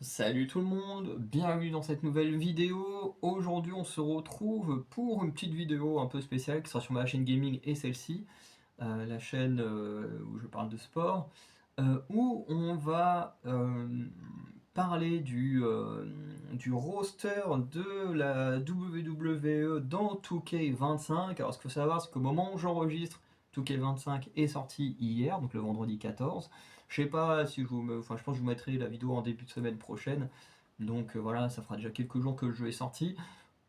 Salut tout le monde, bienvenue dans cette nouvelle vidéo. Aujourd'hui on se retrouve pour une petite vidéo un peu spéciale qui sera sur ma chaîne gaming et celle-ci, la chaîne où je parle de sport, où on va parler du roster de la WWE dans 2K25. Alors ce qu'il faut savoir, c'est qu'au moment où j'enregistre, 2K25 est sorti hier, donc le vendredi 14. Je sais pas si enfin, je pense que je vous mettrai la vidéo en début de semaine prochaine. Donc voilà, ça fera déjà quelques jours que le jeu est sorti.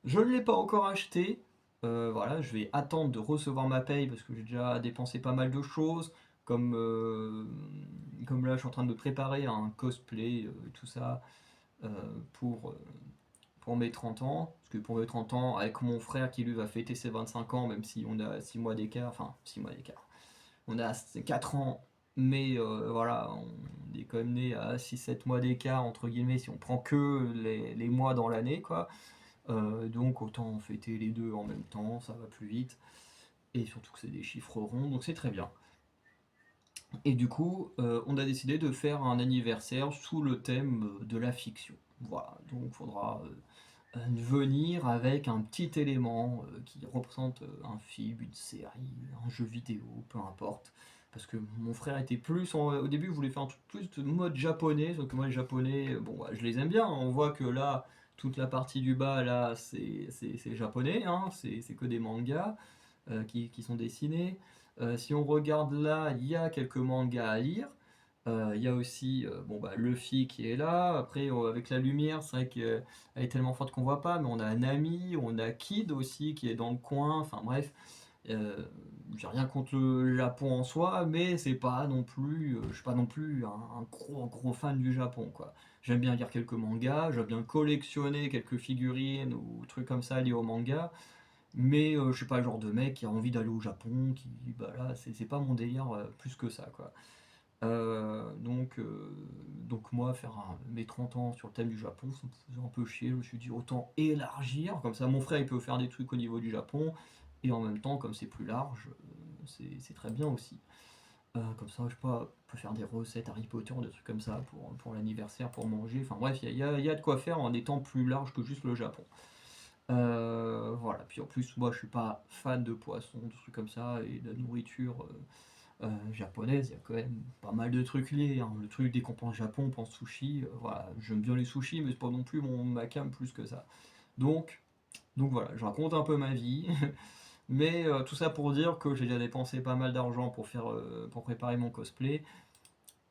Je ne l'ai pas encore acheté. Voilà, je vais attendre de recevoir ma paye parce que j'ai déjà dépensé pas mal de choses. Comme, euh, comme là, je suis en train de me préparer à un cosplay, tout ça, euh, pour, euh, pour mes 30 ans. Parce que pour mes 30 ans, avec mon frère qui lui va fêter ses 25 ans, même si on a 6 mois d'écart, enfin 6 mois d'écart, on a 4 ans, mais voilà, on est quand même né à 6-7 mois d'écart, entre guillemets, si on prend que les mois dans l'année, quoi. Donc autant fêter les deux en même temps, ça va plus vite. Et surtout que c'est des chiffres ronds, donc c'est très bien. Et du coup, on a décidé de faire un anniversaire sous le thème de la fiction. Voilà, donc il faudra venir avec un petit élément qui représente un film, une série, un jeu vidéo, peu importe. Parce que mon frère était plus, au début, il voulait faire un truc plus de mode japonais, sauf que moi les japonais, bon, bah, je les aime bien. On voit que là, toute la partie du bas, là, c'est japonais, hein, c'est que des mangas qui sont dessinés. Si on regarde là, il y a quelques mangas à lire. Il y a aussi bon, bah, Luffy qui est là. Après, avec la lumière, c'est vrai qu'elle est tellement forte qu'on voit pas, mais on a Nami, on a Kid aussi qui est dans le coin. Enfin bref, euh, j'ai rien contre le Japon en soi, mais c'est pas non plus, je suis pas non plus un gros fan du Japon, quoi. J'aime bien lire quelques mangas, j'aime bien collectionner quelques figurines ou trucs comme ça liés au manga. Mais je suis pas le genre de mec qui a envie d'aller au Japon, qui, bah là, c'est pas mon délire plus que ça, quoi. Donc moi, faire mes 30 ans sur le thème du Japon, ça me faisait un peu chier. Je me suis dit autant élargir, comme ça mon frère il peut faire des trucs au niveau du Japon, et en même temps, comme c'est plus large, c'est très bien aussi. Comme ça, je sais pas, on peut faire des recettes Harry Potter, des trucs comme ça pour l'anniversaire, pour manger. Enfin bref, il y a de quoi faire en étant plus large que juste le Japon. Voilà, puis en plus, moi je suis pas fan de poissons, de trucs comme ça, et de nourriture japonaise, il y a quand même pas mal de trucs liés, hein. Le truc, dès qu'on pense Japon, on pense sushi. Voilà, j'aime bien les sushis, mais c'est pas non plus ma came plus que ça. Donc, donc voilà, je raconte un peu ma vie. Mais tout ça pour dire que j'ai déjà dépensé pas mal d'argent pour préparer mon cosplay.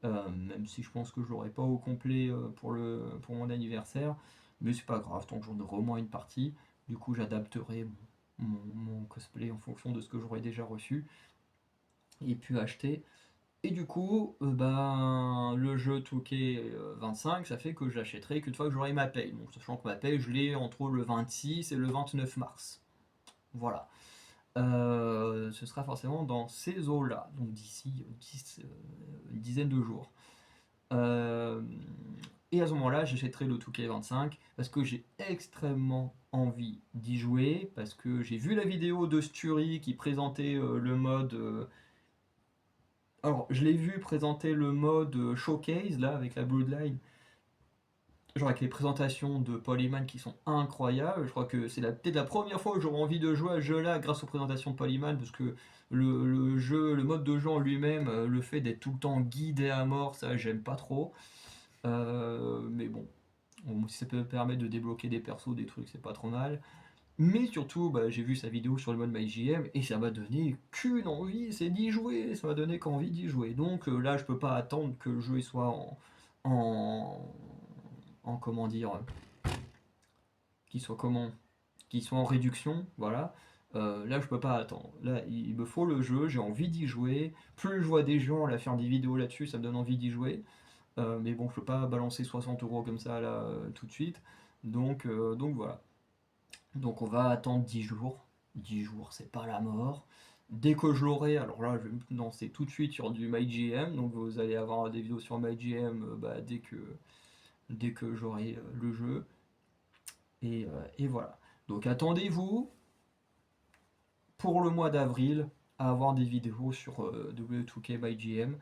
Même si je pense que je l'aurai pas au complet pour mon anniversaire. Mais c'est pas grave, tant que j'en aurai au moins une partie. Du coup, j'adapterai mon cosplay en fonction de ce que j'aurai déjà reçu et pu acheter. Et du coup, ben, le jeu Touquet 25, ça fait que je l'achèterai qu'une fois que j'aurai ma paye. Donc, sachant que ma paye, je l'ai entre le 26 et le 29 mars. Voilà. Ce sera forcément dans ces eaux-là, donc d'ici une dizaine de jours. Euh, et à ce moment-là, j'achèterai le Touquet 25 parce que j'ai extrêmement envie d'y jouer, parce que j'ai vu la vidéo de Sturi qui présentait le mode alors, je l'ai vu présenter le mode showcase là avec la Bloodline, genre avec les présentations de Polyman qui sont incroyables. Je crois que c'est peut-être la première fois où j'aurai envie de jouer à ce jeu-là grâce aux présentations de Polyman, parce que le jeu, le mode de jeu en lui-même, le fait d'être tout le temps guidé à mort, ça j'aime pas trop. Mais bon, si ça peut me permettre de débloquer des persos, des trucs, c'est pas trop mal. Mais surtout, bah, j'ai vu sa vidéo sur le mode MyGM et ça m'a donné qu'une envie, c'est d'y jouer. Ça m'a donné qu'envie d'y jouer. Donc là, je peux pas attendre que le jeu il soit en, comment dire, qu'il soit comment, qu'il soit en réduction, voilà. Là, je peux pas attendre. Là, il me faut le jeu, j'ai envie d'y jouer. Plus je vois des gens là faire des vidéos là-dessus, ça me donne envie d'y jouer. Mais bon, je peux pas balancer 60 € comme ça là tout de suite. Donc voilà. Donc on va attendre 10 jours. 10 jours, c'est pas la mort. Dès que je l'aurai, alors là je vais me lancer tout de suite sur du MyGM. Donc vous allez avoir des vidéos sur MyGM bah, dès que j'aurai le jeu. Et voilà. Donc attendez-vous pour le mois d'avril à avoir des vidéos sur W2K MyGM.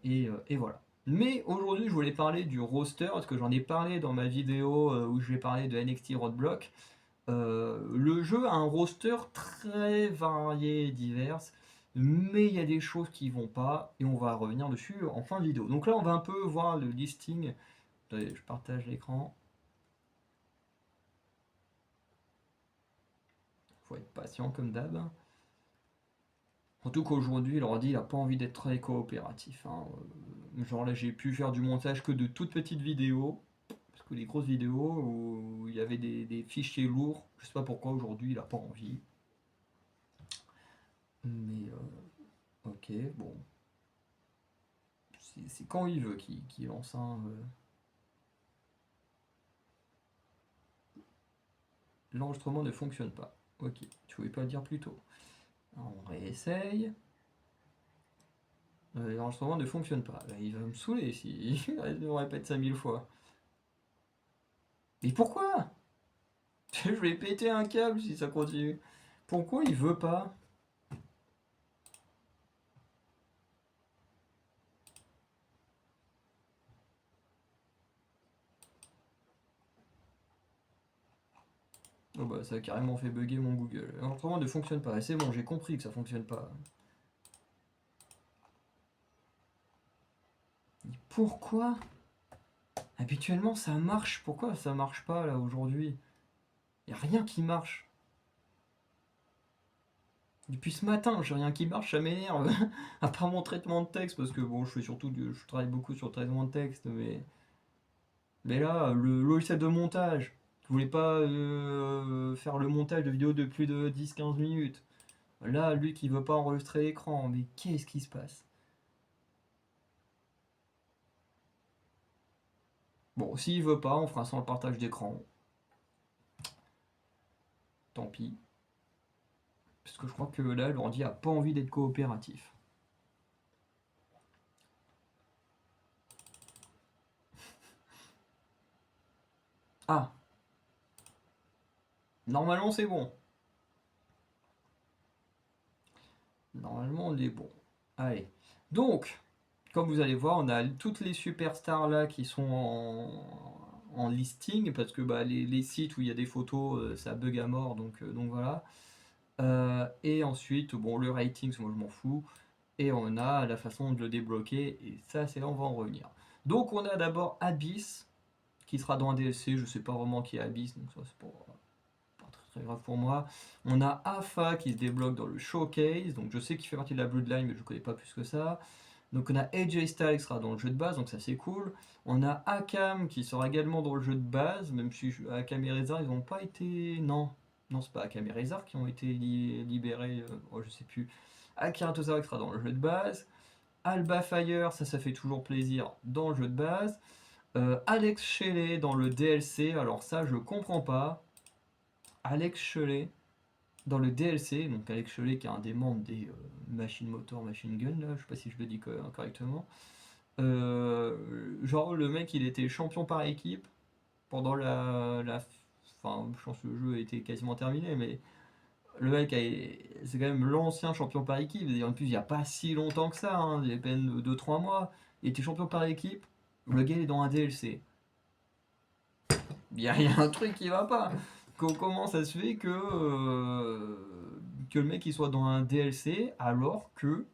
Et voilà. Mais aujourd'hui, je voulais parler du roster, parce que j'en ai parlé dans ma vidéo où je vais parler de NXT Roadblock. Le jeu a un roster très varié et divers, mais il y a des choses qui vont pas, et on va revenir dessus en fin de vidéo. Donc là, on va un peu voir le listing. Attendez, je partage l'écran. Faut être patient comme d'hab. Surtout qu'aujourd'hui, l'ordi, il a pas envie d'être très coopératif, hein. Genre là, j'ai pu faire du montage que de toutes petites vidéos. Parce que les grosses vidéos où il y avait des fichiers lourds, je sais pas pourquoi aujourd'hui il a pas envie. Mais ok, bon. C'est quand il veut qu'il lance un. L'enregistrement ne fonctionne pas. Ok, tu voulais pas le dire plus tôt. Alors, on réessaye. L'enregistrement ne fonctionne pas. Là, il va me saouler si je me répète ça 1000 fois. Mais pourquoi? Je vais péter un câble si ça continue. Pourquoi il veut pas? Oh bah ça a carrément fait bugger mon Google. L'enregistrement ne fonctionne pas. Et c'est bon, j'ai compris que ça fonctionne pas. Mais pourquoi? Habituellement ça marche. Pourquoi ça marche pas là aujourd'hui? Y a rien qui marche. Depuis ce matin, j'ai rien qui marche, ça m'énerve. À part mon traitement de texte, parce que bon, je travaille beaucoup sur le traitement de texte, mais là, le logiciel de montage, je voulais pas faire le montage de vidéos de plus de 10-15 minutes. Là, lui qui veut pas enregistrer l'écran, mais qu'est-ce qui se passe? Bon, s'il veut pas, on fera sans le partage d'écran. Tant pis. Parce que je crois que là, l'ordi a pas envie d'être coopératif. Ah, normalement c'est bon. Normalement on est bon. Allez. Donc, comme vous allez voir, on a toutes les superstars là qui sont en listing parce que bah, les sites où il y a des photos, ça bug à mort, donc voilà. Et ensuite, bon, le rating, moi je m'en fous. Et on a la façon de le débloquer, et ça, c'est là on va en revenir. Donc, on a d'abord Abyss qui sera dans un DLC. Je sais pas vraiment qui est Abyss, donc ça, c'est pas très, très grave pour moi. On a Afa qui se débloque dans le showcase, donc je sais qu'il fait partie de la Bloodline, mais je connais pas plus que ça. Donc on a AJ Styles qui sera dans le jeu de base, donc ça c'est cool. On a Akam qui sera également dans le jeu de base, même si Akam et Rezar ils n'ont pas été. Non, non c'est pas Akam et Rezar qui ont été libérés, oh, je sais plus. Akira Tozawa qui sera dans le jeu de base. Alba Fire, ça fait toujours plaisir dans le jeu de base. Alex Shelley dans le DLC, alors ça je comprends pas. Alex Shelley dans le DLC, donc Alex Shelley qui est un des membres des Machine Motor Machine Gun, là, je sais pas si je le dis correctement. Genre le mec il était champion par équipe pendant enfin je pense que le jeu était quasiment terminé, mais le mec c'est quand même l'ancien champion par équipe, et en plus il n'y a pas si longtemps que ça, hein, il y a à peine 2-3 mois, il était champion par équipe, le gars il est dans un DLC. Il y a un truc qui va pas. Comment ça se fait que le mec il soit dans un DLC alors que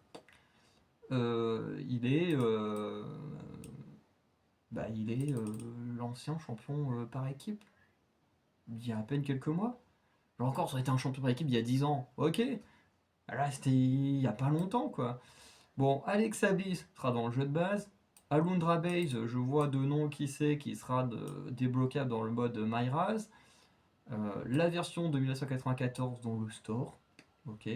il est l'ancien champion par équipe il y a à peine quelques mois. Genre encore, ça aurait été un champion par équipe il y a 10 ans. Ok. Là, c'était il y a pas longtemps, quoi. Bon, Alex Abyss sera dans le jeu de base. Alundra Base, je vois de nom qui c'est, qui sera débloquable dans le mode MyRaz. La version de 1994 dans le store. Ok.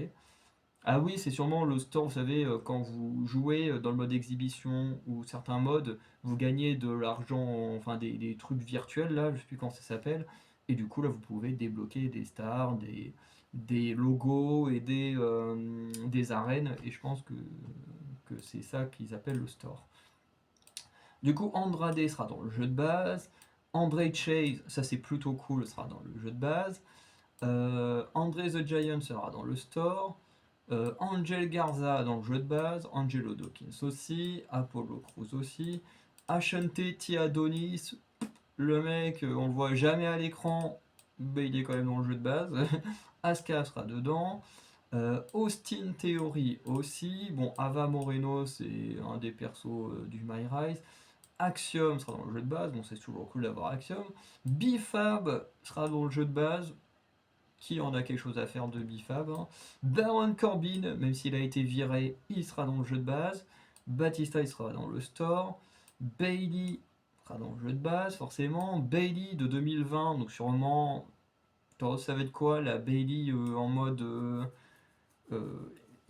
Ah oui, c'est sûrement le store, vous savez, quand vous jouez dans le mode exhibition ou certains modes, vous gagnez de l'argent, enfin des trucs virtuels là, je sais plus comment ça s'appelle, et du coup là vous pouvez débloquer des stars, des logos et des arènes, et je pense que c'est ça qu'ils appellent le store. Du coup, Andrade sera dans le jeu de base, André Chase, ça c'est plutôt cool, sera dans le jeu de base, André the Giant sera dans le store. Angel Garza dans le jeu de base, Angelo Dawkins aussi, Apollo Crews aussi, Ashante Tiadonis, le mec, on le voit jamais à l'écran, mais il est quand même dans le jeu de base. Asuka sera dedans. Austin Theory aussi. Bon, Ava Moreno, c'est un des persos du My Rise. Axiom sera dans le jeu de base. Bon, c'est toujours cool d'avoir Axiom. Bifab sera dans le jeu de base. Qui en a quelque chose à faire de Bifab, hein. Baron Corbin, même s'il a été viré, il sera dans le jeu de base. Batista, il sera dans le store. Bailey sera dans le jeu de base, forcément. Bailey de 2020, donc sûrement. Ça va être quoi la Bailey en mode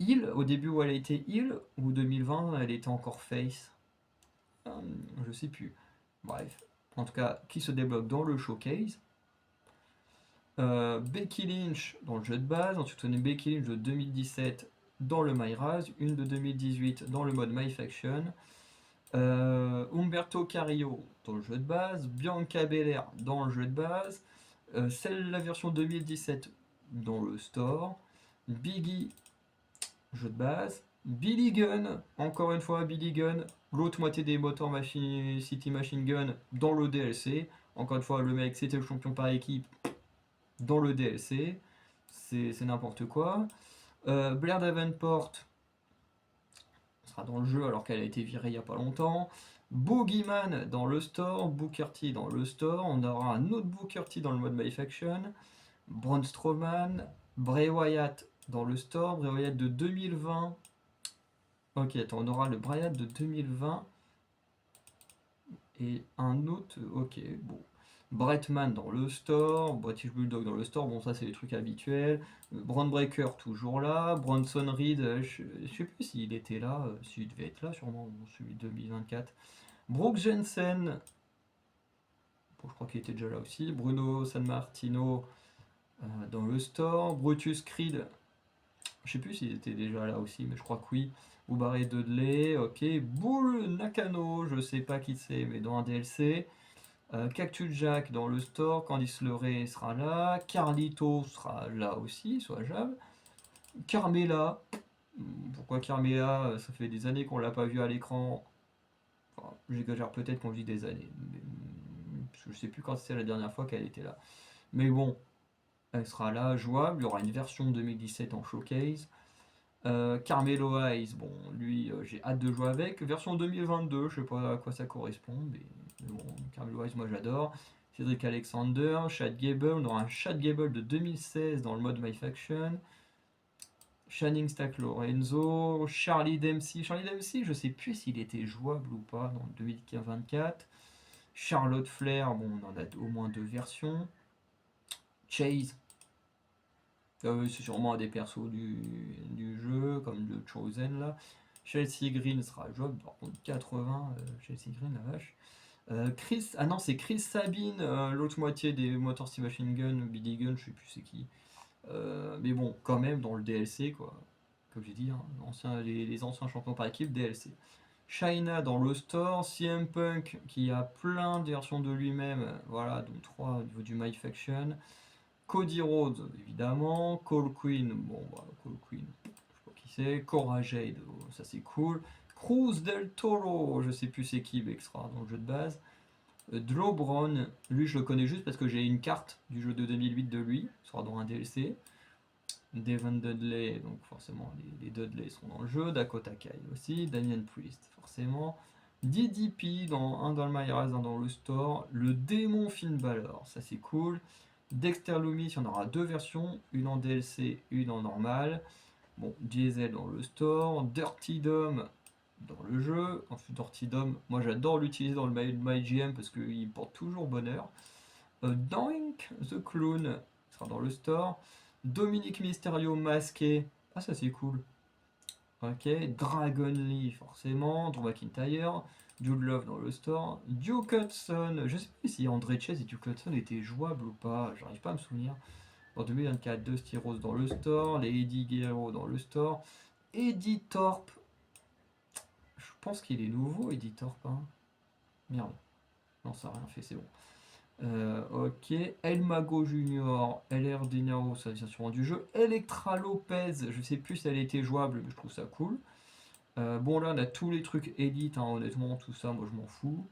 heal, au début où elle a été heal, ou 2020 elle était encore face. Je sais plus. Bref. En tout cas, qui se débloque dans le showcase. Becky Lynch dans le jeu de base. Ensuite, on a Becky Lynch de 2017 dans le My Rise. Une de 2018 dans le mode My Faction. Umberto Carrillo dans le jeu de base. Bianca Belair dans le jeu de base. La version 2017 dans le store. Biggie, jeu de base. Billy Gunn, encore une fois Billy Gunn, l'autre moitié des Motor City Machine Gun dans le DLC. Encore une fois, le mec c'était le champion par équipe dans le DLC. C'est n'importe quoi. Blair Davenport sera dans le jeu alors qu'elle a été virée il n'y a pas longtemps. Boogeyman dans le store, Booker T dans le store, on aura un autre Booker T dans le mode My Faction, Braun Strowman, Bray Wyatt dans le store, Bray Wyatt de 2020. Ok, attends, on aura le Bray Wyatt de 2020 et un autre. Ok, bon. Bretman dans le store, British Bulldog dans le store, bon ça c'est les trucs habituels. Braun Breaker toujours là, Bronson Reed, je sais plus s'il était là, s'il devait être là sûrement, bon, celui de 2024. Brooke Jensen, bon, je crois qu'il était déjà là aussi. Bruno Sammartino dans le store. Brutus Creed, je sais plus s'il était déjà là aussi, mais je crois que oui. Ubaré Dudley, ok. Bull Nakano, je sais pas qui c'est, mais dans un DLC. Cactus Jack dans le store. Candice LeRae sera là. Carlito sera là aussi, soit Jab. Carmela, pourquoi Carmela? Ça fait des années qu'on l'a pas vu à l'écran. Enfin, j'exagère peut-être quand je dis des années. Parce que je sais plus quand c'était la dernière fois qu'elle était là. Mais bon, elle sera là, jouable. Il y aura une version 2017 en showcase. Carmelo Hayes, bon, lui, j'ai hâte de jouer avec. Version 2022, je sais pas à quoi ça correspond, mais bon, Carmelo Hayes, moi j'adore. Cédric Alexander, Chad Gable, on aura un Chad Gable de 2016 dans le mode My Faction. Channing Stack Lorenzo, Charlie Dempsey. Charlie Dempsey, je sais plus s'il était jouable ou pas dans le 2024. Charlotte Flair, bon, on en a au moins deux versions. Chase, c'est sûrement un des persos du jeu, comme le Chosen là. Chelsea Green sera jouable, par contre 80, Chelsea Green, la vache. Ah non, c'est Chris Sabine, l'autre moitié des Motor City Machine Gun, Billy Gunn, je sais plus c'est qui. Mais bon, quand même dans le DLC, quoi. Comme j'ai dit, hein, les anciens champions par équipe, DLC. China dans le store, CM Punk qui a plein de versions de lui-même, voilà, donc 3 au niveau du My Faction. Cody Rhodes, évidemment. Cole Queen, bon, bah, Cole Queen, je sais pas qui c'est. Cora Jade, oh, ça c'est cool. Cruz del Toro, je sais plus c'est qui, mais sera dans le jeu de base. Drew Brown, lui je le connais juste parce que j'ai une carte du jeu de 2008 de lui, il sera dans un DLC. Devon Dudley, donc forcément les Dudley seront dans le jeu. Dakota Kai aussi. Damian Priest, forcément. DDP, un dans le My Rise, un dans le store. Le démon Finn Balor, ça c'est cool. Dexter Lumis, il y en aura deux versions, une en DLC, une en normal. Bon, Diesel dans le store. Dirty Dom dans le jeu. Ensuite, Dirty Dom, moi j'adore l'utiliser dans le MyGM parce qu'il porte toujours bonheur. Doink the Clown sera dans le store. Dominique Mysterio masqué. Ah, ça c'est cool. Ok. Dragon Lee, forcément. Drew McIntyre. Jude Love dans le store. Duke Hudson. Je sais pas si André Chase et Duke Hudson étaient jouables ou pas. J'arrive pas à me souvenir. En 2024, Dusty Rose dans le store. Les Eddie Guerrero dans le store. Eddie Thorpe. Je pense qu'il est nouveau, Eddie Thorpe. Hein. Merde. Non, ça n'a rien fait, c'est bon. Ok. El Mago Junior, LR Dinero, ça vient sûrement du jeu. Electra Lopez, je sais plus si elle était jouable, mais je trouve ça cool. Bon, là, on a tous les trucs Elite, hein, honnêtement, tout ça, moi je m'en fous.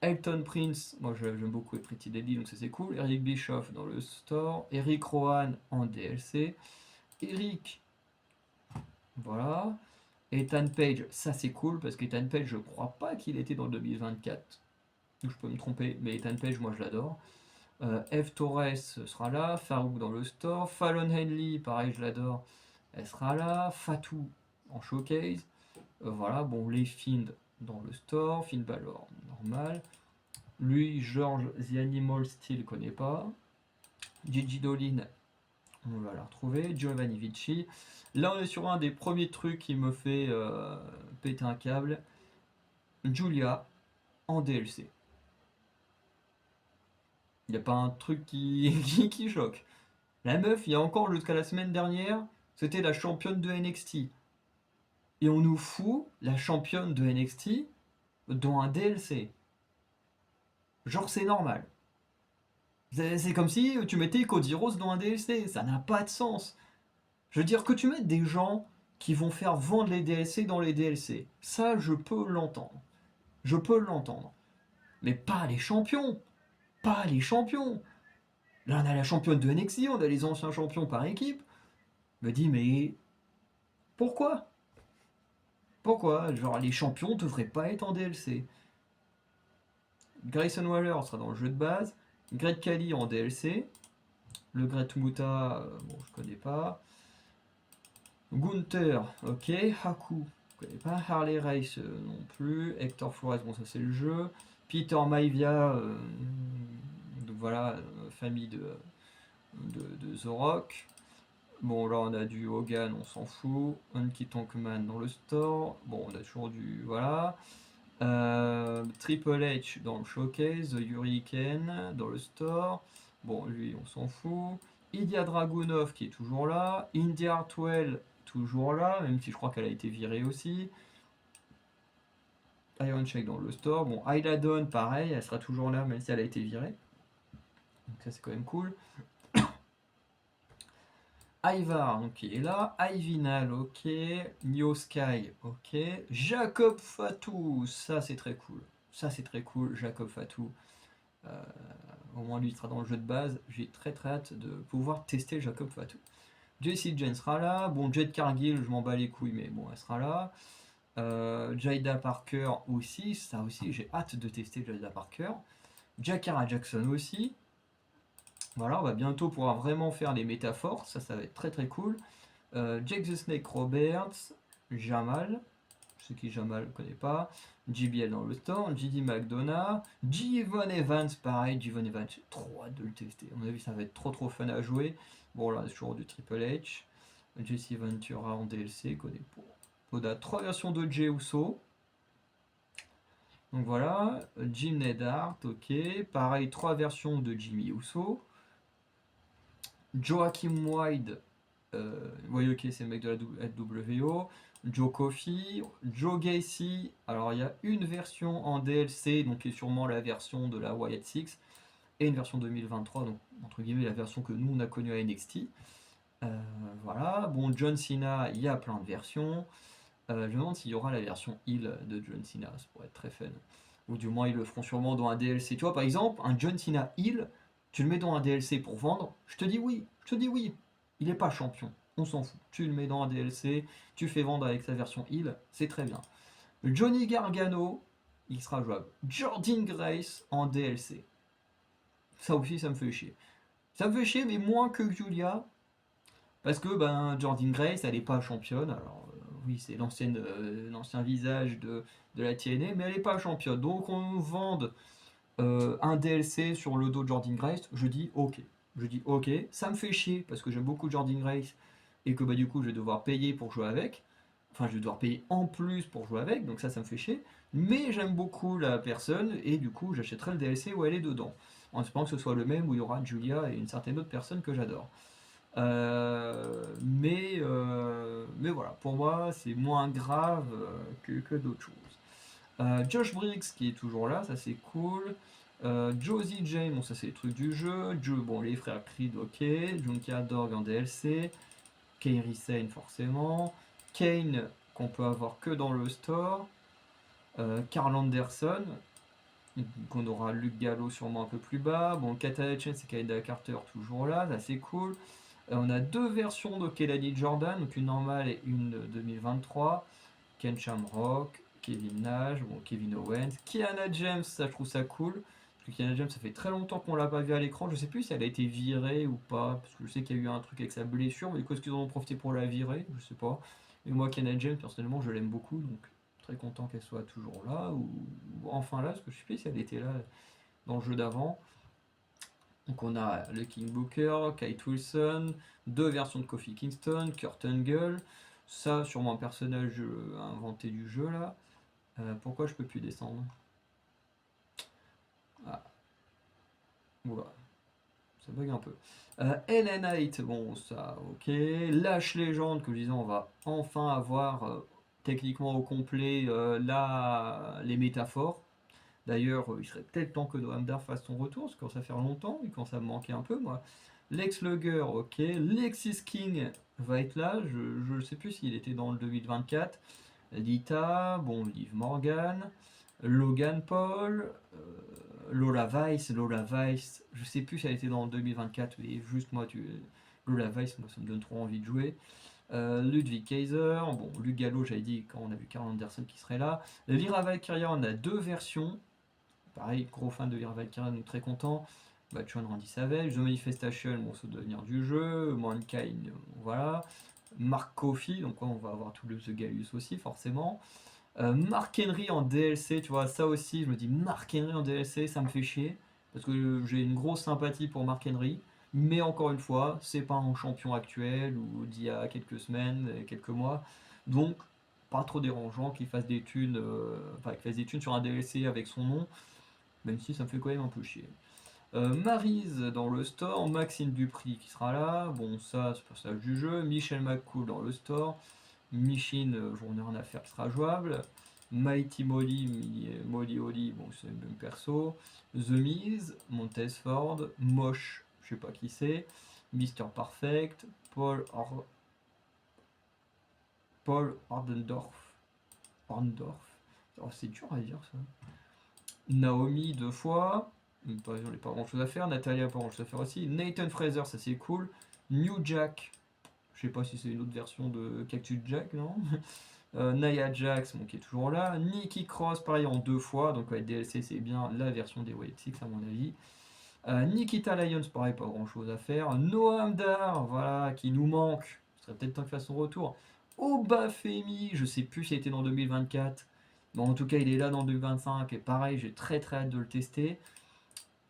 Elton Prince, moi j'aime beaucoup les Pretty Deadly, donc ça c'est cool. Eric Bischoff dans le store. Eric Rowan en DLC. Eric, voilà. Ethan Page, ça c'est cool parce qu'Ethan Page, je crois pas qu'il était dans le 2024. Je peux me tromper, mais Ethan Page, moi je l'adore. Eve Torres sera là. Farouk dans le store. Fallon Henley, pareil, je l'adore. Elle sera là. Fatou en showcase. Voilà, bon, les Find dans le store. Finn Balor, normal. Lui, George The Animal Steel, connaît pas. Gigi Dolin, on va la retrouver. Giovanni Vici. Là, on est sur un des premiers trucs qui me fait péter un câble. Julia en DLC. Il n'y a pas un truc qui choque. La meuf, il y a encore jusqu'à la semaine dernière, c'était la championne de NXT. Et on nous fout la championne de NXT dans un DLC. Genre, c'est normal. C'est comme si tu mettais Cody Rhodes dans un DLC. Ça n'a pas de sens. Je veux dire, que tu mettes des gens qui vont faire vendre les DLC dans les DLC. Ça, je peux l'entendre. Je peux l'entendre. Mais pas les champions. Pas les champions. Là, on a la championne de NXT, on a les anciens champions par équipe. Je me dis, mais pourquoi? Pourquoi? Genre, les champions devraient pas être en DLC. Grayson Waller sera dans le jeu de base. Great Khali en DLC. Le Great Muta, bon, je connais pas. Gunther, ok. Haku, je connais pas. Harley Race non plus. Hector Flores, bon, ça c'est le jeu. Peter Maivia, donc voilà, famille de The Rock. Bon, là on a du Hogan, on s'en fout. Honky Tonk Man dans le store. Bon, on a toujours du. Voilà. Triple H dans le showcase, The Hurricane dans le store. Bon, lui, on s'en fout. Ilya Dragunov qui est toujours là. India Hartwell toujours là, même si je crois qu'elle a été virée aussi. Iron Sheik dans le store. Bon, Ayla Dawn, pareil, elle sera toujours là, même si elle a été virée. Donc ça, c'est quand même cool. Ivar, donc il est là. Ivinal, ok. Neo Sky, ok. Jacob Fatou, ça c'est très cool. Ça c'est très cool, Jacob Fatou. Au moins lui il sera dans le jeu de base. J'ai très très hâte de pouvoir tester Jacob Fatou. Jessie Jane sera là. Bon, Jade Cargill, je m'en bats les couilles, mais bon, elle sera là. Jada Parker aussi, ça aussi, j'ai hâte de tester Jada Parker. Jakara Jackson aussi. Voilà, on va bientôt pouvoir vraiment faire les métaphores, ça va être très très cool. Jake the Snake Roberts, Jamal, je sais qui Jamal, je ne connais pas. JBL dans le store, JD McDonough, Jivon Evans, pareil, Jivon Evans, j'ai trop hâte de le tester. À mon avis, ça va être trop fun à jouer. Bon, là, c'est toujours du Triple H. Jesse Ventura en DLC, connaît pas. On a 3 versions de Jey Uso. Donc voilà, Jim Neidhart, ok. Pareil, 3 versions de Jimmy Uso. Joachim Wide, oui, ok, c'est le mec de la WO. Joe Coffey, Joe Gacy. Alors, il y a une version en DLC, donc qui est sûrement la version de la Wyatt Six, et une version 2023, donc entre guillemets la version que nous on a connue à NXT. Voilà, bon, John Cena, il y a plein de versions. Je me demande s'il y aura la version Heal de John Cena, ça pourrait être très fun. Ou du moins, ils le feront sûrement dans un DLC. Tu vois, par exemple, un John Cena Heal, tu le mets dans un DLC pour vendre, je te dis oui, Il n'est pas champion, on s'en fout. Tu le mets dans un DLC, tu fais vendre avec sa version Heal, c'est très bien. Johnny Gargano, il sera jouable. Jordan Grace en DLC. Ça aussi, ça me fait chier. Ça me fait chier, mais moins que Julia, parce que ben, Jordan Grace, elle n'est pas championne. Alors, oui, c'est l'ancien visage de la TNA, mais elle n'est pas championne. Donc, on nous vende un DLC sur le dos de Jordan Grace. Je dis ok. Ça me fait chier parce que j'aime beaucoup Jordan Grace et que bah, du coup, je vais devoir payer pour jouer avec. Enfin, je vais devoir payer en plus pour jouer avec, donc ça me fait chier. Mais j'aime beaucoup la personne et du coup, j'achèterai le DLC où elle est dedans. En espérant que ce soit le même où il y aura Julia et une certaine autre personne que j'adore. Mais voilà, pour moi, c'est moins grave que d'autres choses. Josh Briggs qui est toujours là, ça c'est cool. Josie Jane, bon ça c'est les trucs du jeu. Bon les frères Creed, ok. Junkia Dog en DLC. Kairi Sane forcément. Kane qu'on peut avoir que dans le store. Carl Anderson. Qu'on aura Luke Gallo sûrement un peu plus bas. Bon, Katana Chain, c'est Kaida Carter toujours là, ça c'est cool. On a deux versions de Kelly Jordan, donc une normale et une 2023. Ken Shamrock, Kevin Nash, bon, Kevin Owens, Kiana James, ça je trouve ça cool. Parce que Kiana James, ça fait très longtemps qu'on l'a pas vu à l'écran. Je sais plus si elle a été virée ou pas, parce que je sais qu'il y a eu un truc avec sa blessure, mais du coup, est-ce qu'ils en ont profité pour la virer? Je sais pas. Et moi, Kiana James, personnellement, je l'aime beaucoup, donc très content qu'elle soit toujours là, ou enfin là, parce que je sais plus si elle était là dans le jeu d'avant. Donc on a le King Booker, Kate Wilson, deux versions de Kofi Kingston, Kurt Angle, ça sûrement un personnage inventé du jeu là. Pourquoi je peux plus descendre? Ah, voilà, ça bug un peu. LA Knight, bon ça ok. Lash Legend, que je disais, on va enfin avoir techniquement au complet les métaphores. D'ailleurs, il serait peut-être temps que Noam Dar fasse son retour, parce que ça fait longtemps, et quand ça me manquait un peu, moi. Lex Luger, ok. Lexis King va être là, je ne sais plus s'il était dans le 2024. Lita, bon, Liv Morgan, Logan Paul, Lola Vice, je sais plus si elle était dans le 2024, mais juste moi, Lola Vice, moi ça me donne trop envie de jouer. Ludwig Kaiser, bon, Luke Gallo, j'avais dit quand on a vu Carl Anderson qui serait là. Lyra Valkyria, on a deux versions. Pareil, gros fan de Lyra Valkyria, donc très content. Batchon Randy Savage, The Manifestation, bon, c'est devenir du jeu. Mankind, voilà. Mark Kofi, donc on va avoir tout le The Gallus aussi, forcément. Mark Henry en DLC, tu vois, ça aussi, je me dis Mark Henry en DLC, ça me fait chier. Parce que j'ai une grosse sympathie pour Mark Henry. Mais encore une fois, c'est pas un champion actuel ou d'il y a quelques semaines, quelques mois. Donc, pas trop dérangeant qu'il fasse des thunes, qu'il fasse des thunes sur un DLC avec son nom, même si ça me fait quand même un peu chier. Maryse dans le store, Maxime Dupri qui sera là, bon ça c'est le personnage du jeu, Michel McCool dans le store, Michin, j'en ai rien à faire qui sera jouable, Mighty Molly Holly, bon c'est le même perso, The Miz, Montez Ford, Moche, je sais pas qui c'est, Mister Perfect, Paul Orndorff, oh, c'est dur à dire ça. Naomi deux fois, par exemple, pas grand chose à faire. Natalia, pas grand chose à faire aussi. Nathan Fraser, ça c'est cool. New Jack, je sais pas si c'est une autre version de Cactus Jack, non. Nia Jax, bon, qui est toujours là. Nikki Cross, pareil en deux fois. Donc, ouais, DLC, c'est bien la version des White Six, à mon avis. Nikita Lyons, pareil, pas grand chose à faire. Noam Dar, voilà, qui nous manque. Ce serait peut-être temps qu'il fasse son retour. Obafemi, je sais plus s'il était dans 2024. Bon, en tout cas, il est là dans 2025. Et pareil, j'ai très très hâte de le tester.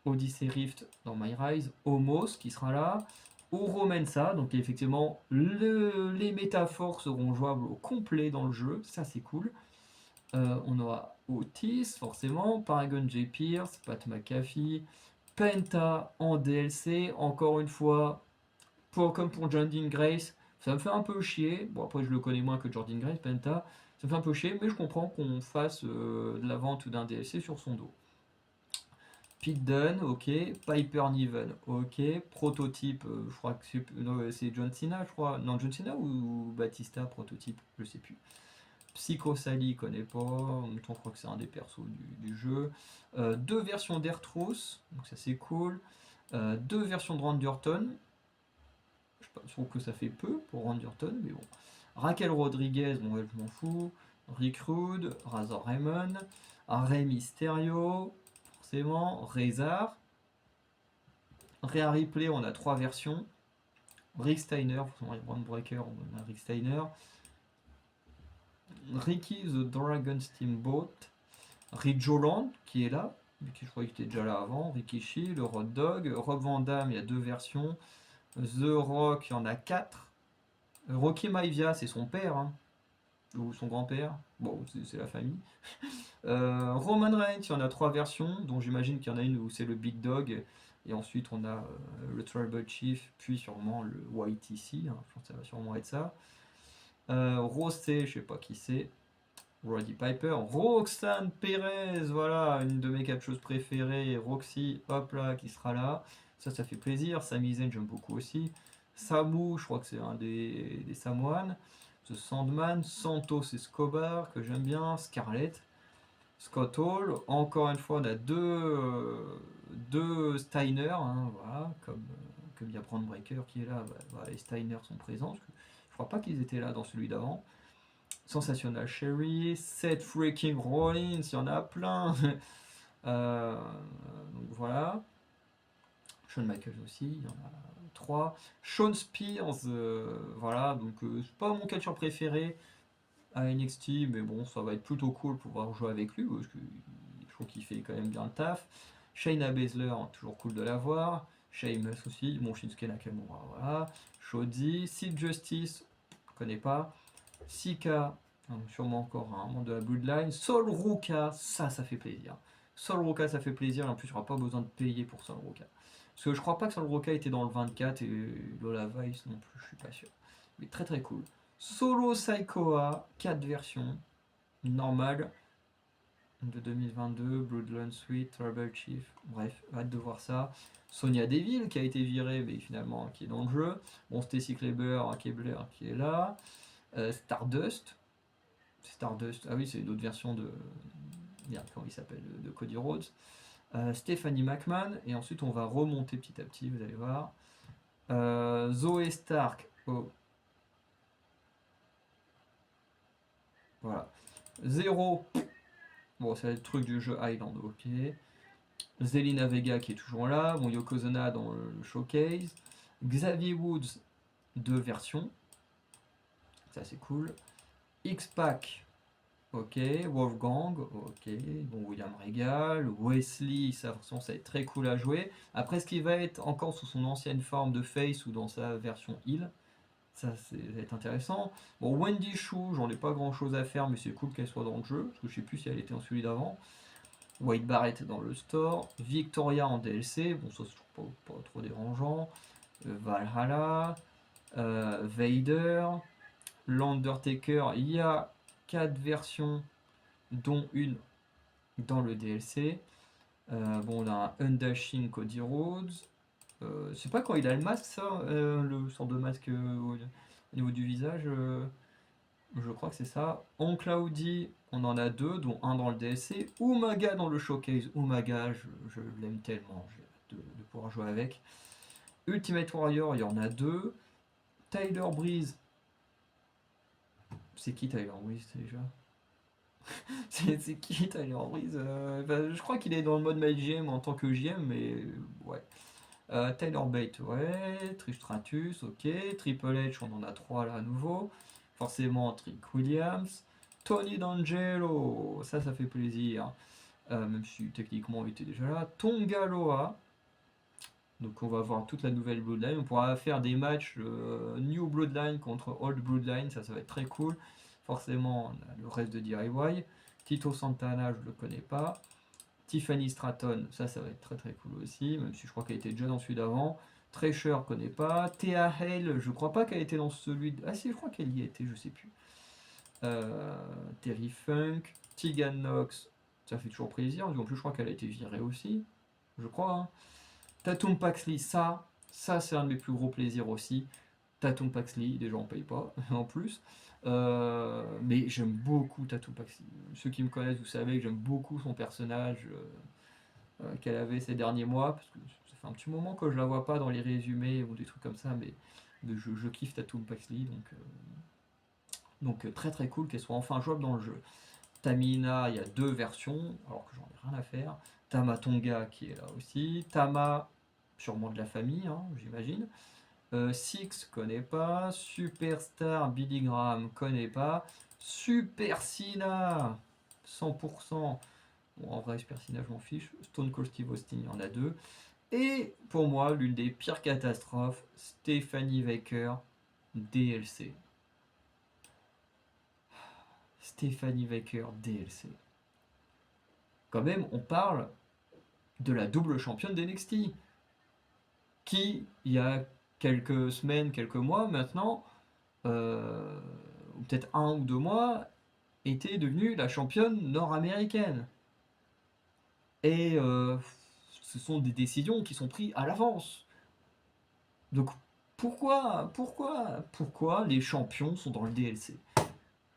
Odyssey Rift dans My Rise. Homos, qui sera là. Oro Mensa, donc effectivement, les métaphores seront jouables au complet dans le jeu. Ça, c'est cool. On aura Otis, forcément. Paragon J. Pierce, Pat McAfee. Penta en DLC, encore une fois, comme pour Jordan Grace, ça me fait un peu chier. Bon, après, je le connais moins que Jordan Grace, Penta. Ça me fait un peu chier, mais je comprends qu'on fasse de la vente d'un DLC sur son dos. Pete Dunne, ok. Piper Niven, ok. Prototype, je crois que c'est John Cena, je crois. Non, John Cena ou Batista, prototype, je sais plus. Psycho Sally, connaît pas, en même temps je crois que c'est un des persos du jeu. Deux versions d'Airtruth, donc ça c'est cool. Deux versions de Randy Orton, je trouve que ça fait peu pour Randy Orton, mais bon. Raquel Rodriguez, bon ouais, je m'en fous. Rick Rude, Razor Raymond, Rey Mysterio, forcément, Rezar. Rhea Ripley, on a trois versions. Rick Steiner, forcément, Brand Breaker, on a Rick Steiner. Ricky the Dragon Steamboat, Rich Holland qui est là, je croyais qu'il était déjà là avant, Rikishi, le Road Dog, Rob Van Damme, il y a deux versions, The Rock, il y en a quatre, Rocky Maivia, c'est son père, hein, ou son grand-père, bon, c'est la famille. Roman Reigns, il y en a trois versions, dont j'imagine qu'il y en a une où c'est le Big Dog, et ensuite on a le Tribal Chief, puis sûrement le YTC, hein, je pense que ça va sûrement être ça. Rosé, je sais pas qui c'est. Roddy Piper, Roxanne Perez, voilà, une de mes catcheuses préférées, Roxy, hop là, qui sera là. Ça fait plaisir. Sami Zayn, j'aime beaucoup aussi. Samu, je crois que c'est un des Samoans. The Sandman, Santos Escobar, que j'aime bien. Scarlett, Scott Hall. Encore une fois, on a deux Steiner, hein, voilà, comme il y a Brand Breaker qui est là. Bah, voilà, les Steiner sont présents. Parce que je crois pas qu'ils étaient là dans celui d'avant. Sensational Sherry, Seth freaking Rollins, il y en a plein. Donc voilà. Shawn Michaels aussi, il y en a trois. Sean Spears, voilà, donc c'est pas mon catcheur préféré à NXT, mais bon, ça va être plutôt cool de pouvoir jouer avec lui, parce que je trouve qu'il fait quand même bien le taf. Shayna Baszler, toujours cool de la voir. Sheamus aussi, bon, Shinsuke Nakamura, voilà. Shoddy, Sid Justice, je connais pas. Sika, sûrement encore un membre de la Bloodline. Sol Ruka, ça fait plaisir. Sol Ruka, ça fait plaisir, et en plus, il n'y aura pas besoin de payer pour Sol Ruka. Parce que je crois pas que Sol Ruka était dans le 24 et Lola Vice non plus, je suis pas sûr. Mais très très cool. Solo Saikoa, 4 versions, normales, de 2022, Bloodline Suite, Tribal Chief, bref, hâte de voir ça. Sonia Deville qui a été virée, mais finalement qui est dans le jeu. Bon, Stacy Kebler qui est là. Stardust, ah oui, c'est une autre version de. Merde, comment il s'appelle de Cody Rhodes. Stephanie McMahon, et ensuite on va remonter petit à petit, vous allez voir. Zoé Stark, oh. Voilà. Zéro, bon, c'est le truc du jeu Highland, ok. Zelina Vega qui est toujours là, bon, Yokozuna dans le showcase. Xavier Woods, 2 versions, ça c'est cool. X-Pac, ok, Wolfgang, ok, bon William Regal, Wesley, ça va être très cool à jouer. Après, ce qui va être encore sous son ancienne forme de face ou dans sa version heal, ça va être intéressant. Bon, Wendy Chou, j'en ai pas grand chose à faire, mais c'est cool qu'elle soit dans le jeu, parce que je sais plus si elle était en celui d'avant. Wade Barrett dans le store, Victoria en DLC, bon ça c'est pas trop dérangeant. Valhalla, Vader, l'Undertaker, il y a 4 versions dont une dans le DLC. Bon, on a un Undashing Cody Rhodes. C'est pas quand il a le masque, ça, le sort de masque au niveau du visage. Je crois que c'est ça. En Cloudy, on en a 2, dont un dans le DLC. Umaga dans le showcase. Umaga, je l'aime tellement. J'ai hâte de pouvoir jouer avec. Ultimate Warrior, il y en a 2. Tyler Breeze. C'est qui Tyler Breeze déjà? C'est qui Tyler Breeze? Je crois qu'il est dans le mode MyGM en tant que GM, mais ouais. Tyler Bate, ouais. Trish Stratus, ok. Triple H, on en a 3 là à nouveau. Forcément, Trick Williams. Tony D'Angelo, ça fait plaisir. Même si techniquement il était déjà là. Tonga Loa. Donc on va voir toute la nouvelle Bloodline. On pourra faire des matchs New Bloodline contre Old Bloodline, ça va être très cool. Forcément, on a le reste de DIY. Tito Santana, je ne le connais pas. Tiffany Stratton, ça va être très très cool aussi, même si je crois qu'elle était déjà dans celui d'avant. Treasure, je ne connais pas. Thea Hale, je crois pas qu'elle était dans celui de. Ah si, je crois qu'elle y était, je sais plus. Terry Funk, Tegan Knox, ça fait toujours plaisir. En plus, je crois qu'elle a été virée aussi, je crois. Hein. Tatum Paxley, ça c'est un de mes plus gros plaisirs aussi. Tatum Paxley, déjà on paye pas en plus. Mais j'aime beaucoup Tatum Paxley. Ceux qui me connaissent, vous savez que j'aime beaucoup son personnage qu'elle avait ces derniers mois. Parce que ça fait un petit moment que je la vois pas dans les résumés ou des trucs comme ça, mais je kiffe Tatum Paxley. Donc très très cool qu'elle soit enfin jouable dans le jeu. Tamina, il y a 2 versions, alors que j'en ai rien à faire. Tama Tonga qui est là aussi. Tama, sûrement de la famille, hein, j'imagine. Six, connais pas. Superstar, Billy Graham, connais pas. Super Sina, 100%. Bon, en vrai, Super Sina, je m'en fiche. Stone Cold Steve Austin, il y en a 2. Et pour moi, l'une des pires catastrophes, Stephanie Baker, DLC. Stephanie Baker, DLC. Quand même, on parle de la double championne d'NXT, qui, il y a quelques semaines, quelques mois maintenant, ou peut-être 1 ou 2 mois, était devenue la championne nord-américaine. Et ce sont des décisions qui sont prises à l'avance. Donc pourquoi les champions sont dans le DLC?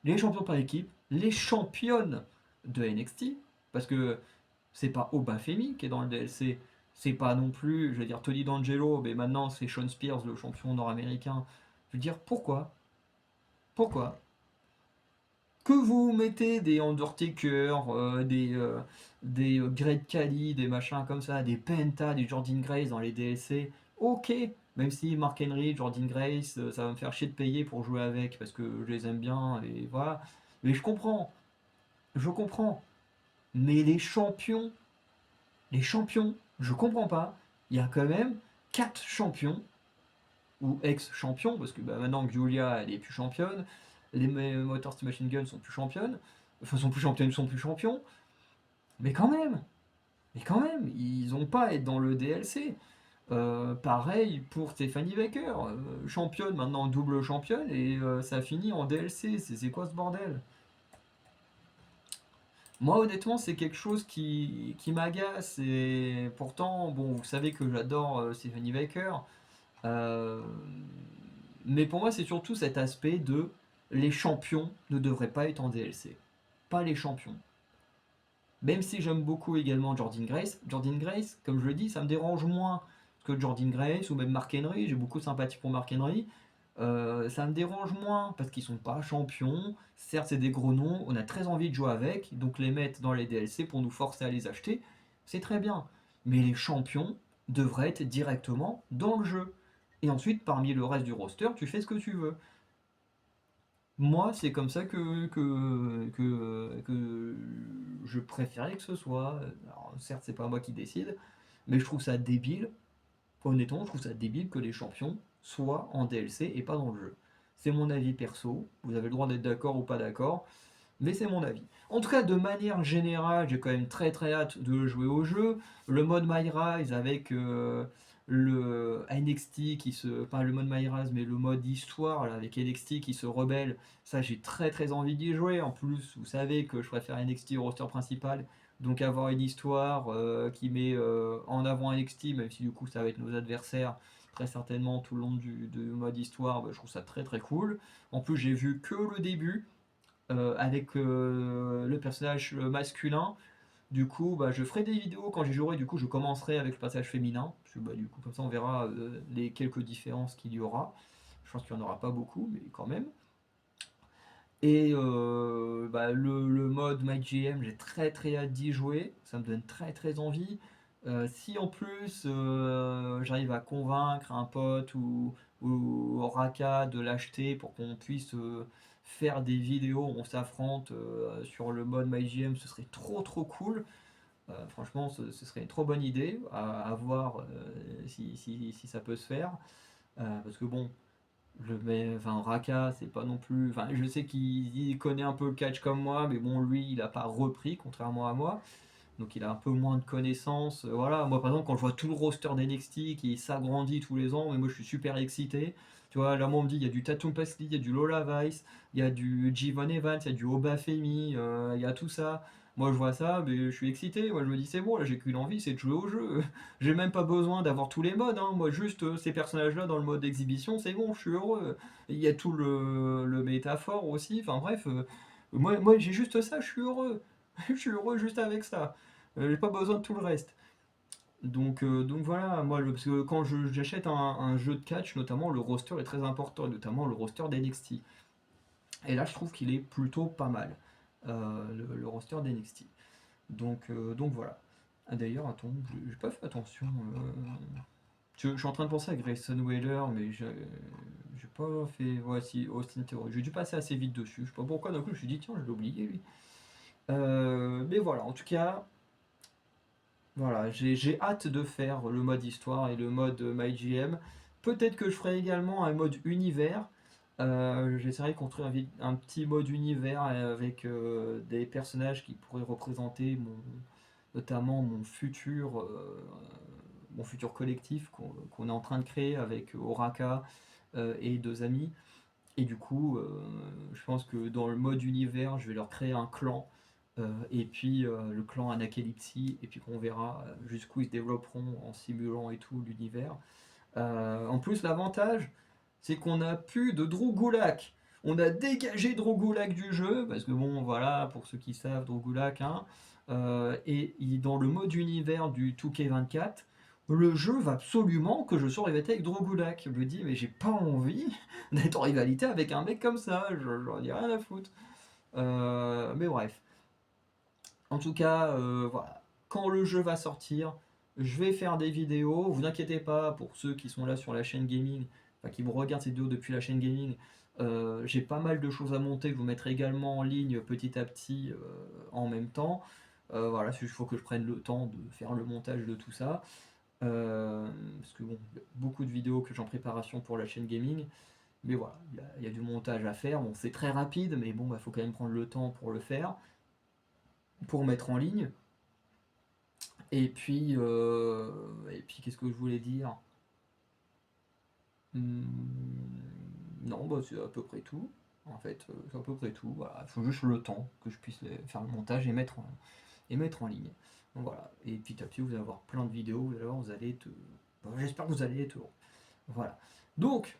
Les champions par équipe, les championnes de NXT, parce que c'est pas Obafemi qui est dans le DLC, c'est pas non plus, je veux dire, Tony D'Angelo, mais maintenant c'est Shawn Spears, le champion nord-américain. Je veux dire, pourquoi que vous mettez des Undertaker, des Great Khali, des machins comme ça, des Penta, des Jordan Grace dans les DLC, ok, même si Mark Henry, Jordan Grace, ça va me faire chier de payer pour jouer avec parce que je les aime bien et voilà. Mais je comprends. Mais les champions, je comprends pas. Il y a quand même 4 champions ou ex-champions, parce que bah, maintenant Giulia elle est plus championne, les Motor Machine Gun sont plus championnes, enfin sont plus championnes, sont plus champions, mais quand même, ils ont pas à être dans le DLC. Pareil pour Stephanie Baker, championne maintenant double championne et ça finit en DLC, c'est quoi ce bordel? Moi honnêtement c'est quelque chose qui m'agace et pourtant bon vous savez que j'adore Stephanie Baker. Euh, mais pour moi, c'est surtout cet aspect de les champions ne devraient pas être en DLC. Pas les champions. Même si j'aime beaucoup également Jordan Grace, comme je le dis, ça me dérange moins que Jordan Grace ou même Mark Henry. J'ai beaucoup de sympathie pour Mark Henry. Ça me dérange moins parce qu'ils sont pas champions. Certes, c'est des gros noms, on a très envie de jouer avec, donc les mettre dans les DLC pour nous forcer à les acheter, c'est très bien. Mais les champions devraient être directement dans le jeu. Et ensuite, parmi le reste du roster, tu fais ce que tu veux. Moi, c'est comme ça que je préférais que ce soit. Alors, certes, c'est pas moi qui décide, mais je trouve ça débile. Honnêtement, je trouve ça débile que les champions soient en DLC et pas dans le jeu. C'est mon avis perso. Vous avez le droit d'être d'accord ou pas d'accord, mais c'est mon avis. En tout cas, de manière générale, j'ai quand même très très hâte de jouer au jeu. Le mode My Rise avec le NXT qui se. Pas le mode My Rise, mais le mode histoire là, avec NXT qui se rebelle. Ça, j'ai très très envie d'y jouer. En plus, vous savez que je préfère NXT au roster principal. Donc avoir une histoire qui met en avant NXT, même si du coup ça va être nos adversaires très certainement tout le long du mode histoire, bah, je trouve ça très très cool. En plus j'ai vu que le début, avec le personnage masculin. Du coup, bah, je ferai des vidéos quand j'y jouerai. Du coup, je commencerai avec le passage féminin. Parce que, bah, du coup, comme ça, on verra les quelques différences qu'il y aura. Je pense qu'il n'y en aura pas beaucoup, mais quand même. Et bah, le mode MyGM, j'ai très très hâte d'y jouer. Ça me donne très très envie. Si en plus j'arrive à convaincre un pote ou Raka de l'acheter pour qu'on puisse faire des vidéos où on s'affronte sur le mode MyGM, ce serait trop trop cool. Franchement, ce serait une trop bonne idée à voir si ça peut se faire. Parce que bon, enfin, Raka, c'est pas non plus. Enfin, je sais qu'il connaît un peu le catch comme moi, mais bon, lui, il a pas repris, contrairement à moi. Donc, il a un peu moins de connaissances. Voilà, moi, par exemple, quand je vois tout le roster d'NXT qui s'agrandit tous les ans, mais moi, je suis super excité. Tu vois, là, moi, on me dit, il y a du Tatum Pasley, il y a du Lola Vice, il y a du Jivon Evans, il y a du Obafemi, il y a tout ça. Moi, je vois ça, mais je suis excité. Moi, je me dis, c'est bon, là, j'ai qu'une envie, c'est de jouer au jeu. J'ai même pas besoin d'avoir tous les modes, hein. Moi, juste ces personnages-là dans le mode exhibition, c'est bon, je suis heureux. Il y a tout le métaphore aussi. Enfin, bref, moi j'ai juste ça, je suis heureux. Je suis heureux juste avec ça. J'ai pas besoin de tout le reste. Donc voilà, moi, parce que quand j'achète un jeu de catch, notamment, le roster est très important, et notamment le roster d'NXT. Et là, je trouve qu'il est plutôt pas mal, le roster d'NXT. Donc voilà. Ah, d'ailleurs, attends, j'ai pas fait attention. Je suis en train de penser à Grayson Waller, mais j'ai pas fait. Voici Austin Theory. J'ai dû passer assez vite dessus. Je sais pas pourquoi, d'un coup, je me suis dit, tiens, je l'ai oublié, lui. Mais voilà, en tout cas, voilà, j'ai hâte de faire le mode histoire et le mode MyGM. Peut-être que je ferai également un mode univers. J'essaierai de construire un petit mode univers avec des personnages qui pourraient représenter notamment mon futur collectif qu'on est en train de créer avec Oraka et deux amis. Et du coup, je pense que dans le mode univers, je vais leur créer un clan. Et puis le clan Anacalypsy, et puis on verra jusqu'où ils se développeront en simulant et tout l'univers. En plus, l'avantage, c'est qu'on a plus de Drogulak. On a dégagé Drogulak du jeu, parce que bon, voilà, pour ceux qui savent, Drogulak, hein, dans le mode univers du 2K24, le jeu va absolument que je sois rivalité avec Drogulak. Je me dis, mais j'ai pas envie d'être en rivalité avec un mec comme ça, j'en ai rien à foutre. Mais bref. En tout cas, voilà. Quand le jeu va sortir, je vais faire des vidéos. Vous inquiétez pas, pour ceux qui sont là sur la chaîne gaming, enfin qui me regardent ces vidéos depuis la chaîne gaming, j'ai pas mal de choses à monter que je vous mettrai également en ligne petit à petit en même temps. Voilà, il faut que je prenne le temps de faire le montage de tout ça. Parce que bon, y a beaucoup de vidéos que j'ai en préparation pour la chaîne gaming. Mais voilà, il y a du montage à faire. Bon, c'est très rapide, mais bon, il faut quand même prendre le temps pour le faire, pour mettre en ligne. Et puis qu'est-ce que je voulais dire? Non, bah, c'est à peu près tout. En fait, c'est à peu près tout. Voilà, il faut juste le temps que je puisse faire le montage et mettre en ligne. Donc voilà. Et petit à petit, vous allez avoir plein de vidéos. Alors, vous allez être. J'espère que vous allez être heureux. Voilà. Donc,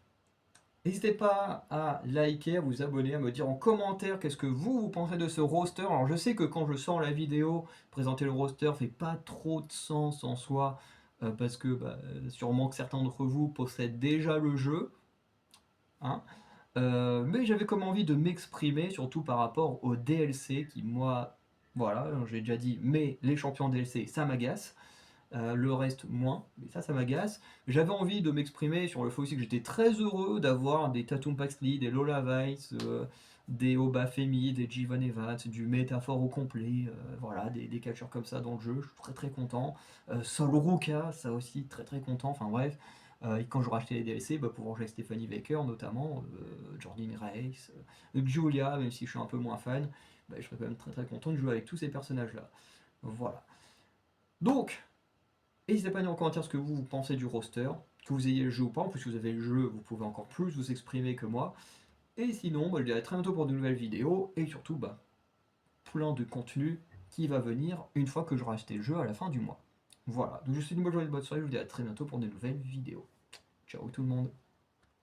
n'hésitez pas à liker, à vous abonner, à me dire en commentaire qu'est-ce que vous pensez de ce roster. Alors je sais que quand je sors la vidéo, présenter le roster fait pas trop de sens en soi, parce que sûrement que certains d'entre vous possèdent déjà le jeu, hein. Mais j'avais comme envie de m'exprimer, surtout par rapport au DLC qui, moi, voilà, j'ai déjà dit, mais les champions DLC, ça m'agace. Le reste moins, mais ça m'agace. J'avais envie de m'exprimer sur le fait aussi que j'étais très heureux d'avoir des Tatum Paxley, des Lola Vice, des Obafemi, des Jivan Evans, du métaphore au complet, voilà, des catcheurs comme ça dans le jeu, je suis très très content. Sol Ruka, ça aussi très très content, enfin bref. Et quand j'aurai acheté les DLC, pouvoir jouer avec Stephanie Baker notamment, Jordan Race, Julia, même si je suis un peu moins fan, je serais quand même très très content de jouer avec tous ces personnages là. Voilà. Donc, n'hésitez pas à dire en commentaire ce que vous pensez du roster, que vous ayez le jeu ou pas. En plus, si vous avez le jeu, vous pouvez encore plus vous exprimer que moi. Et sinon, je vous dis à très bientôt pour de nouvelles vidéos. Et surtout, plein de contenu qui va venir une fois que j'aurai acheté le jeu à la fin du mois. Voilà. Donc, je vous souhaite une bonne journée, une bonne soirée. Je vous dis à très bientôt pour de nouvelles vidéos. Ciao tout le monde.